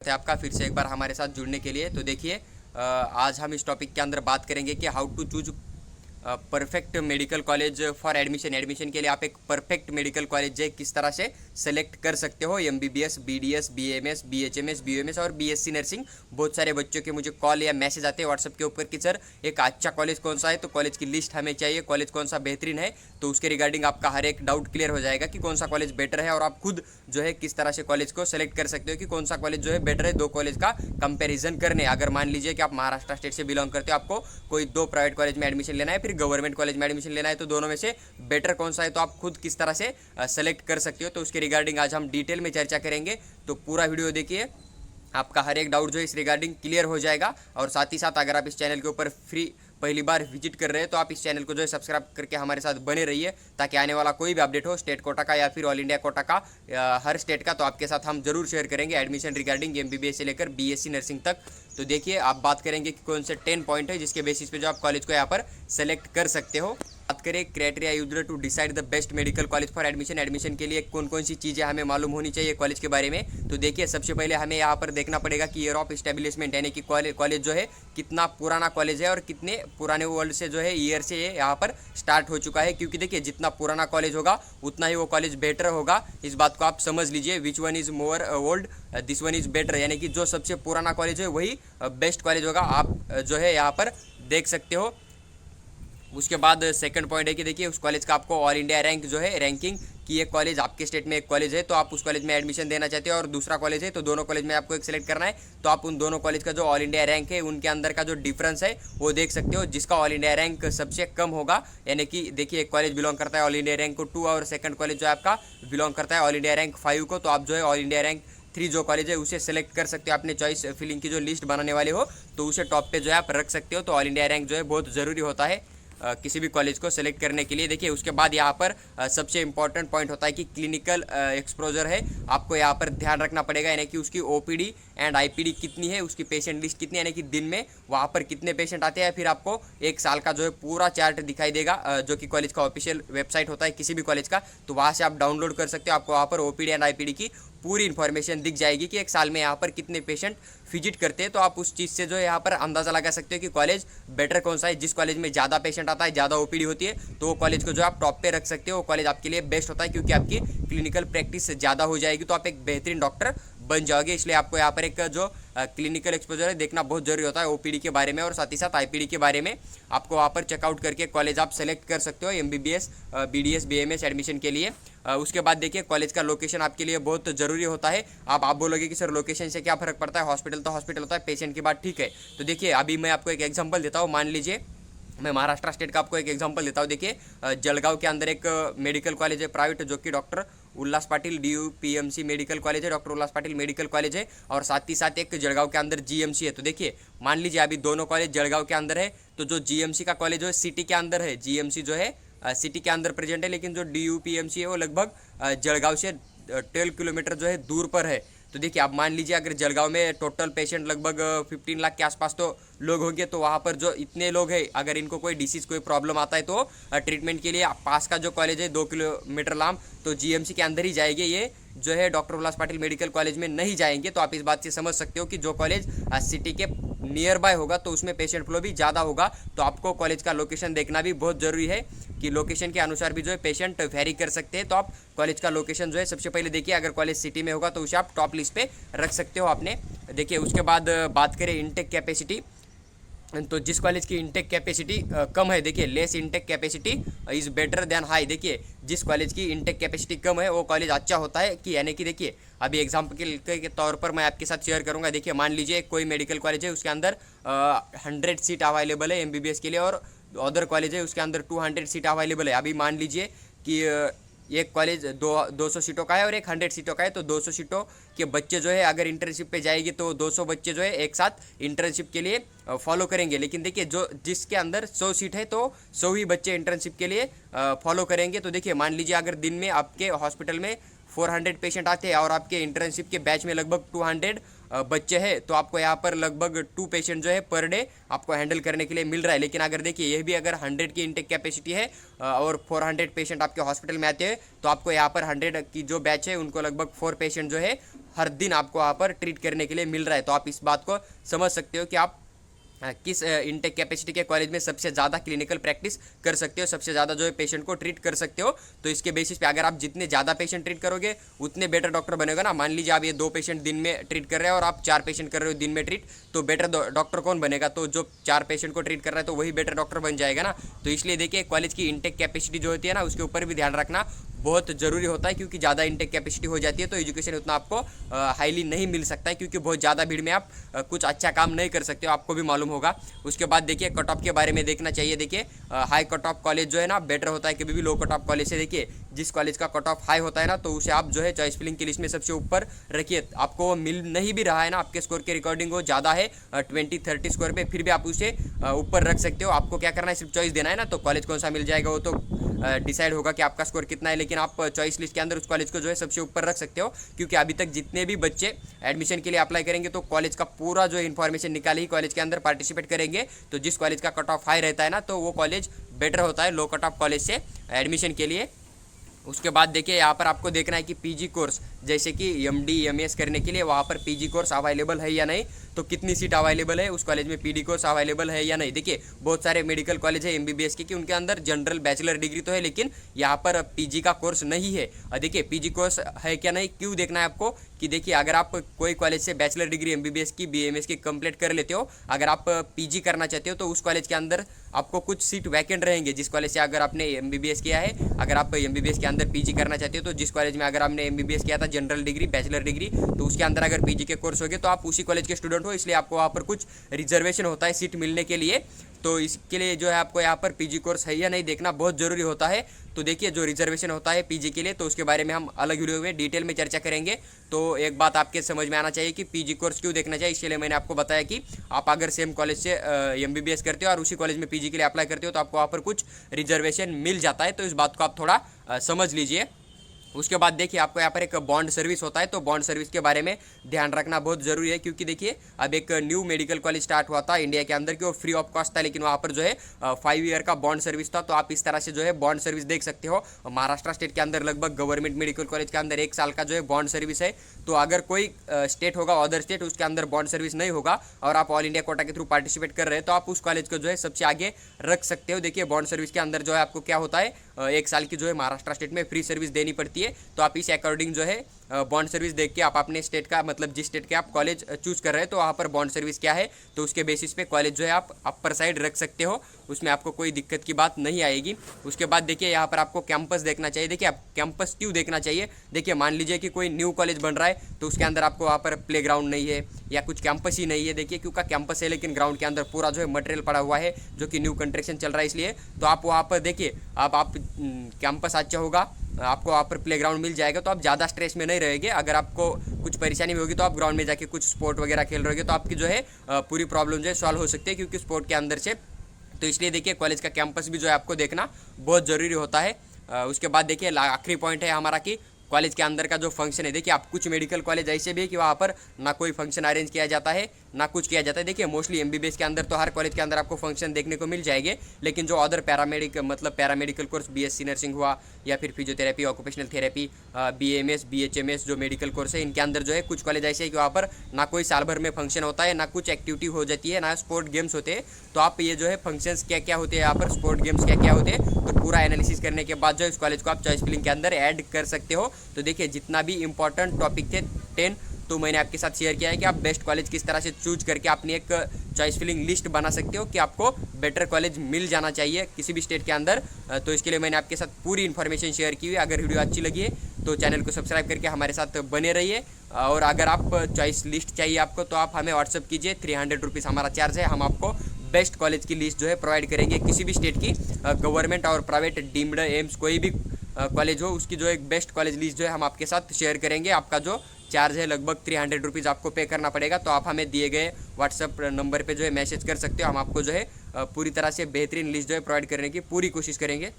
है आपका फिर से एक बार हमारे साथ जुड़ने के लिए। तो देखिए आज हम इस टॉपिक के अंदर बात करेंगे कि how to choose perfect medical college for admission के लिए आप एक परफेक्ट मेडिकल कॉलेज जो है किस तरह से सेलेक्ट कर सकते हो। MBBS, BDS, BMS, BHMS, BUMS और बीएससी नर्सिंग। बहुत सारे बच्चों के मुझे कॉल या मैसेज आते हैं व्हाट्सएप के ऊपर कि सर एक अच्छा कॉलेज कौन सा है, तो कॉलेज की लिस्ट हमें चाहिए, कॉलेज कौन सा बेहतरीन है। तो उसके रिगार्डिंग आपका हर एक डाउट क्लियर हो जाएगा कि कौन सा कॉलेज बेटर है और आप खुद जो है किस तरह से कॉलेज को सेलेक्ट कर सकते हो कि कौन सा कॉलेज जो है बेटर है। दो कॉलेज का कंपैरिजन करने, अगर मान लीजिए कि आप महाराष्ट्र स्टेट से बिलोंग करते हो, आपको कोई दो प्राइवेट कॉलेज में एडमिशन लेना है, फिर गवर्नमेंट कॉलेज में एडमिशन लेना है, तो दोनों में से बेटर कौन सा है तो आप खुद किस तरह से सेलेक्ट कर सकते हो। तो उसके रिगार्डिंग आज हम डिटेल में चर्चा करेंगे। तो पूरा वीडियो देखिए, आपका हर एक डाउट जो है इस रिगार्डिंग क्लियर हो जाएगा। और साथ ही साथ अगर आप इस चैनल के ऊपर पहली बार विजिट कर रहे हैं तो आप इस चैनल को जो है सब्सक्राइब करके हमारे साथ बने रहिए, ताकि आने वाला कोई भी अपडेट हो स्टेट कोटा का या फिर ऑल इंडिया कोटा का, हर स्टेट का, तो आपके साथ हम जरूर शेयर करेंगे एडमिशन रिगार्डिंग एमबीबीएस से लेकर बीएससी नर्सिंग तक। तो देखिए आप बात करेंगे कि कौन से 10 पॉइंट है जिसके बेसिस पे जो आप कॉलेज को यहाँ पर सेलेक्ट कर सकते हो। बात करें criteria user to decide the best medical college for admission के लिए कौन कौन सी चीज़ें हमें मालूम होनी चाहिए कॉलेज के बारे में। तो देखिए सबसे पहले हमें यहाँ पर देखना पड़ेगा कि ईयर ऑफ इस्टेब्लिशमेंट, यानी कि कॉलेज जो है कितना पुराना कॉलेज है और कितने पुराने वर्ल्ड से जो है ईयर से ये यहाँ पर स्टार्ट हो चुका है। क्योंकि देखिए जितना पुराना कॉलेज होगा उतना ही वो कॉलेज बेटर होगा। इस बात को आप समझ लीजिए। Which one is more old this one is better, यानी कि जो सबसे पुराना कॉलेज है वही बेस्ट कॉलेज होगा। आप जो है यहाँ पर देख सकते हो। उसके बाद सेकंड पॉइंट है कि देखिए उस कॉलेज का आपको ऑल इंडिया रैंक जो है, रैंकिंग कि एक कॉलेज आपके स्टेट में एक कॉलेज है तो आप उस कॉलेज में एडमिशन देना चाहते हो और दूसरा कॉलेज है, तो दोनों कॉलेज में आपको एक सेलेक्ट करना है। तो आप उन दोनों कॉलेज का जो ऑल इंडिया रैंक है उनके अंदर का जो डिफरेंस है वो देख सकते हो। जिसका ऑल इंडिया रैंक सबसे कम होगा, यानी कि देखिए एक कॉलेज बिलोंग करता है ऑल इंडिया रैंक को 2 और सेकंड कॉलेज जो है आपका बिलोंग करता है ऑल इंडिया रैंक 5 को, तो आप जो है ऑल इंडिया रैंक 3 जो कॉलेज है उसे सेलेक्ट कर सकते हो। अपने चॉइस फिलिंग की जो लिस्ट बनाने वाले हो तो उसे टॉप पे जो है आप रख सकते हो। तो ऑल इंडिया रैंक जो है बहुत ज़रूरी होता है किसी भी कॉलेज को सेलेक्ट करने के लिए। देखिए उसके बाद यहाँ पर सबसे इंपॉर्टेंट पॉइंट होता है कि क्लिनिकल एक्सपोजर है, आपको यहाँ पर ध्यान रखना पड़ेगा, यानी कि उसकी ओपीडी एंड आईपीडी कितनी है, उसकी पेशेंट लिस्ट कितनी है, यानी कि दिन में वहाँ पर कितने पेशेंट आते हैं। फिर आपको एक साल का जो है पूरा चार्ट दिखाई देगा, जो कि कॉलेज का ऑफिशियल वेबसाइट होता है किसी भी कॉलेज का, तो वहाँ से आप डाउनलोड कर सकते हो। आपको वहाँ पर ओपीडी एंड आईपीडी की पूरी इन्फॉर्मेशन दिख जाएगी कि एक साल में यहाँ पर कितने पेशेंट विजिट करते हैं। तो आप उस चीज़ से जो है यहाँ पर अंदाज़ा लगा सकते हो कि कॉलेज बेटर कौन सा है। जिस कॉलेज में ज़्यादा पेशेंट आता है, ज़्यादा ओपीडी होती है, तो वो कॉलेज को जो आप टॉप पे रख सकते हो। वो कॉलेज आपके लिए बेस्ट होता है क्योंकि आपकी क्लिनिकल प्रैक्टिस ज़्यादा हो जाएगी, तो आप एक बेहतरीन डॉक्टर बन जाओगे। इसलिए आपको यहाँ पर एक जो क्लिनिकल एक्सपोजर है देखना बहुत जरूरी होता है ओपीडी के बारे में, और साथ ही साथ आईपीडी के बारे में आपको वहाँ पर चेकआउट करके कॉलेज आप सेलेक्ट कर सकते हो एमबीबीएस, बीडीएस, बीएमएस एडमिशन के लिए। उसके बाद देखिए कॉलेज का लोकेशन आपके लिए बहुत ज़रूरी होता है। आप बोलोगे कि सर लोकेशन से क्या फ़र्क पड़ता है, हॉस्पिटल तो हॉस्पिटल होता है, पेशेंट की बात ठीक है। तो देखिए अभी मैं आपको एक एग्जांपल देता हूँ। मान लीजिए मैं महाराष्ट्र स्टेट का आपको एक एग्जांपल देता हूँ। देखिए जलगांव के अंदर एक मेडिकल कॉलेज है प्राइवेट, जो कि डॉक्टर उल्लास पाटिल DUPMC मेडिकल कॉलेज है, डॉक्टर उल्लास पाटिल मेडिकल कॉलेज है, और साथ ही साथ एक जलगांव के अंदर GMC है। तो देखिए मान लीजिए अभी दोनों कॉलेज जलगांव के अंदर है, तो जो GMC का कॉलेज है सिटी के अंदर है, GMC जो है सिटी के अंदर प्रेजेंट है, लेकिन जो DUPMC है वो लगभग जलगांव से 12 किलोमीटर जो है दूर पर है। तो देखिए आप मान लीजिए अगर जलगांव में टोटल पेशेंट लगभग 15 लाख के आसपास तो लोग होंगे, तो वहाँ पर जो इतने लोग हैं, अगर इनको कोई डिसीज़ कोई प्रॉब्लम आता है तो ट्रीटमेंट के लिए पास का जो कॉलेज है 2 किलोमीटर लाम, तो GMC के अंदर ही जाएंगे, ये जो है डॉक्टर उल्लास पाटिल मेडिकल कॉलेज में नहीं जाएंगे। तो आप इस बात से समझ सकते हो कि जो कॉलेज सिटी के नियर बाय होगा तो उसमें पेशेंट फ्लो भी ज़्यादा होगा। तो आपको कॉलेज का लोकेशन देखना भी बहुत ज़रूरी है कि लोकेशन के अनुसार भी जो है पेशेंट वेरी कर सकते हैं। तो आप कॉलेज का लोकेशन जो है सबसे पहले देखिए, अगर कॉलेज सिटी में होगा तो उसे आप टॉप लिस्ट पे रख सकते हो आपने। देखिए उसके बाद बात करें इनटेक कैपेसिटी, तो जिस कॉलेज की इंटेक कैपेसिटी कम है, देखिए less intake capacity is better than high. देखिए जिस कॉलेज की इंटेक कैपेसिटी कम है वो कॉलेज अच्छा होता है कि, यानी कि देखिए अभी एग्जाम्पल के तौर पर मैं आपके साथ शेयर करूंगा। देखिए मान लीजिए कोई मेडिकल कॉलेज है, उसके अंदर 100 सीट अवेलेबल है एमबीबीएस के लिए, और अदर कॉलेज है उसके अंदर 200 सीट अवेलेबल है। अभी मान लीजिए कि एक कॉलेज 200 सीटों का है और एक 100 सीटों का है, तो 200 सीटों के बच्चे जो है अगर इंटर्नशिप पे जाएगी तो 200 बच्चे जो है एक साथ इंटर्नशिप के लिए फॉलो करेंगे। लेकिन देखिए जो जिसके अंदर 100 सीट है तो 100 ही बच्चे इंटर्नशिप के लिए फॉलो करेंगे। तो देखिए मान लीजिए अगर दिन में आपके हॉस्पिटल में 400 पेशेंट आते हैं और आपके इंटर्नशिप के बैच में लगभग 200 बच्चे हैं तो आपको यहाँ पर लगभग 2 पेशेंट जो है पर डे आपको हैंडल करने के लिए मिल रहा है। लेकिन अगर देखिए यह भी अगर 100 की इंटेक कैपेसिटी है और 400 पेशेंट आपके हॉस्पिटल में आते हैं तो आपको यहाँ पर 100 की जो बैच है उनको लगभग 4 पेशेंट जो है हर दिन आपको वहाँ पर ट्रीट करने के लिए मिल रहा है। तो आप इस बात को समझ सकते हो कि आप किस इंटेक कैपेसिटी के कॉलेज में सबसे ज़्यादा क्लिनिकल प्रैक्टिस कर सकते हो, सबसे ज़्यादा जो है पेशेंट को ट्रीट कर सकते हो। तो इसके बेसिस पे अगर आप जितने ज़्यादा पेशेंट ट्रीट करोगे उतने बेटर डॉक्टर बनेगा ना। मान लीजिए आप ये 2 पेशेंट दिन में ट्रीट कर रहे हैं और आप 4 पेशेंट कर रहे हो दिन में ट्रीट, तो बेटर डॉक्टर कौन बनेगा? तो जो 4 पेशेंट को ट्रीट कर रहा है तो वही बेटर डॉक्टर बन जाएगा ना। तो इसलिए देखिए कॉलेज की इंटेक कैपेसिटी जो होती है ना उसके ऊपर भी ध्यान रखना बहुत ज़रूरी होता है, क्योंकि ज़्यादा इंटेक कैपेसिटी हो जाती है तो एजुकेशन उतना आपको हाईली नहीं मिल सकता है, क्योंकि बहुत ज़्यादा भीड़ में आप कुछ अच्छा काम नहीं कर सकते हो, आपको भी मालूम होगा। उसके बाद देखिए कट ऑफ के बारे में देखना चाहिए। देखिए हाई कट ऑफ कॉलेज जो है ना बेटर होता है कभी भी लो कट ऑफ कॉलेज से। देखिए जिस कॉलेज का कट ऑफ हाई होता है ना तो उसे आप जो है चॉइस फिलिंग की लिस्ट में सबसे ऊपर रखिए। आपको वो मिल नहीं भी रहा है ना, आपके स्कोर के रिकॉर्डिंग वो ज़्यादा है 20-30 स्कोर पे, फिर भी आप उसे ऊपर रख सकते हो। आपको क्या करना है, सिर्फ चॉइस देना है ना, तो कॉलेज कौन सा मिल जाएगा वो तो डिसाइड होगा कि आपका स्कोर कितना है। लेकिन आप चॉइस लिस्ट के अंदर उस कॉलेज को जो है सबसे ऊपर रख सकते हो, क्योंकि अभी तक जितने भी बच्चे एडमिशन के लिए अप्लाई करेंगे तो कॉलेज का पूरा जो इन्फॉर्मेशन निकाले ही कॉलेज के अंदर पार्टिसिपेट करेंगे। तो जिस कॉलेज का कट ऑफ हाई रहता है ना तो वो कॉलेज बेटर होता है लो कट ऑफ कॉलेज से एडमिशन के लिए। उसके बाद देखिए यहाँ पर आपको देखना है कि पीजी कोर्स जैसे कि एमडी एमएस करने के लिए वहाँ पर पीजी कोर्स अवेलेबल है या नहीं, तो कितनी सीट अवेलेबल है उस कॉलेज में, पीडी कोर्स अवेलेबल है या नहीं। देखिए बहुत सारे मेडिकल कॉलेज है एमबीबीएस के कि उनके अंदर जनरल बैचलर डिग्री तो है लेकिन यहाँ पर पीजी का कोर्स नहीं है। देखिए पीजी कोर्स है क्या नहीं क्यों देखना है आपको, कि देखिए अगर आप कोई कॉलेज से बैचलर डिग्री एमबीबीएस की बीएमएस की कंप्लीट कर लेते हो, अगर आप पीजी करना चाहते हो तो उस कॉलेज के अंदर आपको कुछ सीट वैकेंट रहेंगे। जिस कॉलेज से अगर आपने एमबीबीएस किया है, अगर आप एमबीबीएस के अंदर पीजी करना चाहते हो तो जिस कॉलेज में अगर आपने एमबीबीएस किया था जनरल डिग्री बैचलर डिग्री तो उसके अंदर अगर पीजी के कोर्स हो गए तो आप उसी कॉलेज के स्टूडेंट हो, इसलिए आपको वहाँ पर कुछ रिजर्वेशन होता है सीट मिलने के लिए। तो इसके लिए जो है आपको यहाँ पर पीजी कोर्स है या नहीं देखना बहुत ज़रूरी होता है। तो देखिए जो रिजर्वेशन होता है पीजी के लिए तो उसके बारे में हम अलग वीडियो में डिटेल में चर्चा करेंगे। तो एक बात आपके समझ में आना चाहिए कि पीजी कोर्स क्यों देखना चाहिए, इसलिए मैंने आपको बताया कि आप अगर सेम कॉलेज से एमबीबीएस करते हो और उसी कॉलेज में पीजी के लिए अप्लाई करते हो तो आपको वहाँ पर कुछ रिजर्वेशन मिल जाता है। तो इस बात को आप थोड़ा समझ लीजिए। उसके बाद देखिए आपको यहाँ पर एक बॉन्ड सर्विस होता है, तो बॉन्ड सर्विस के बारे में ध्यान रखना बहुत ज़रूरी है, क्योंकि देखिए अब एक न्यू मेडिकल कॉलेज स्टार्ट हुआ था इंडिया के अंदर कि वो फ्री ऑफ कॉस्ट था, लेकिन वहाँ पर जो है 5 ईयर का बॉन्ड सर्विस था। तो आप इस तरह से जो है बॉन्ड सर्विस देख सकते हो। महाराष्ट्र स्टेट के अंदर लगभग गवर्नमेंट मेडिकल कॉलेज के अंदर 1 साल का जो है बॉन्ड सर्विस है। तो अगर कोई स्टेट होगा अदर स्टेट उसके अंदर बॉन्ड सर्विस नहीं होगा और आप ऑल इंडिया कोटा के थ्रू पार्टिसिपेट कर रहे हैं तो आप उस कॉलेज को जो है सबसे आगे रख सकते हो। देखिए बॉन्ड सर्विस के अंदर जो है आपको क्या होता है 1 साल की जो है महाराष्ट्र स्टेट में फ्री सर्विस देनी पड़ती है। तो आप इस अकॉर्डिंग जो है बॉन्ड सर्विस देख के आप अपने स्टेट का मतलब जिस स्टेट के आप कॉलेज चूज कर रहे हैं तो वहाँ पर बॉन्ड सर्विस क्या है तो उसके बेसिस पे कॉलेज जो है आप अपर साइड रख सकते हो, उसमें आपको कोई दिक्कत की बात नहीं आएगी। उसके बाद देखिए यहाँ पर आपको कैंपस देखना चाहिए। देखिए आप कैंपस क्यों देखना चाहिए, देखिए मान लीजिए कि कोई न्यू कॉलेज बन रहा है तो उसके अंदर आपको वहाँ पर प्ले ग्राउंड नहीं है या कुछ कैंपस ही नहीं है। देखिए क्योंकि कैंपस है लेकिन ग्राउंड के अंदर पूरा जो है मटेरियल पड़ा हुआ है जो कि न्यू कंस्ट्रक्शन चल रहा है, इसलिए तो आप वहाँ पर देखिए आप कैंपस अच्छा होगा आपको वहाँ पर प्लेग्राउंड मिल जाएगा तो आप ज़्यादा स्ट्रेस में नहीं रहेंगे। अगर आपको कुछ परेशानी भी होगी तो आप ग्राउंड में जाके कुछ स्पोर्ट वगैरह खेल रहोगे तो आपकी जो है पूरी प्रॉब्लम जो है सॉल्व हो सकती है क्योंकि स्पोर्ट के अंदर से। तो इसलिए देखिए कॉलेज का कैंपस भी जो है आपको देखना बहुत ज़रूरी होता है। उसके बाद देखिए आखिरी पॉइंट है हमारा कि कॉलेज के अंदर का जो फंक्शन है। देखिए आप कुछ मेडिकल कॉलेज ऐसे भी है कि वहाँ पर ना कोई फंक्शन अरेंज किया जाता है ना कुछ किया जाता है। देखिए मोस्टली एमबीबीएस के अंदर तो हर कॉलेज के अंदर आपको फंक्शन देखने को मिल जाएंगे, लेकिन जो other paramedical course BSc nursing हुआ या फिर physiotherapy occupational therapy BMS BHMS जो मेडिकल कोर्स है इनके अंदर जो है कुछ कॉलेज ऐसे है कि वहाँ पर ना कोई साल भर में फंक्शन होता है ना कुछ एक्टिविटी हो जाती है ना स्पोर्ट गेम्स होते हैं। तो आप ये जो है फंक्शंस क्या क्या होते हैं यहाँ पर स्पोर्ट गेम्स क्या क्या होते हैं तो पूरा एनालिसिस करने के बाद जो इस कॉलेज को आप चॉइस फिलिंग के अंदर ऐड कर सकते हो। तो देखिए जितना भी इंपॉर्टेंट टॉपिक थे 10 तो मैंने आपके साथ शेयर किया है कि आप बेस्ट कॉलेज किस तरह से चूज करके अपनी एक चॉइस फिलिंग लिस्ट बना सकते हो कि आपको बेटर कॉलेज मिल जाना चाहिए किसी भी स्टेट के अंदर। तो इसके लिए मैंने आपके साथ पूरी इन्फॉर्मेशन शेयर की हुई है। अगर वीडियो अच्छी लगी है तो चैनल को सब्सक्राइब करके हमारे साथ बने रहिए। और अगर आप चॉइस लिस्ट चाहिए आपको तो आप हमें व्हाट्सअप कीजिए, 300 रुपीज़ हमारा चार्ज है। हम आपको बेस्ट कॉलेज की लिस्ट जो है प्रोवाइड करेंगे किसी भी स्टेट की गवर्नमेंट और प्राइवेट डीम्ड एम्स कोई भी कॉलेज हो उसकी जो एक बेस्ट कॉलेज लिस्ट जो है हम आपके साथ शेयर करेंगे। आपका जो चार्ज है लगभग 300 रुपीज़ आपको पे करना पड़ेगा। तो आप हमें दिए गए व्हाट्सअप नंबर पे जो है मैसेज कर सकते हो। हम आपको जो है पूरी तरह से बेहतरीन लिस्ट जो है प्रोवाइड करने की पूरी कोशिश करेंगे।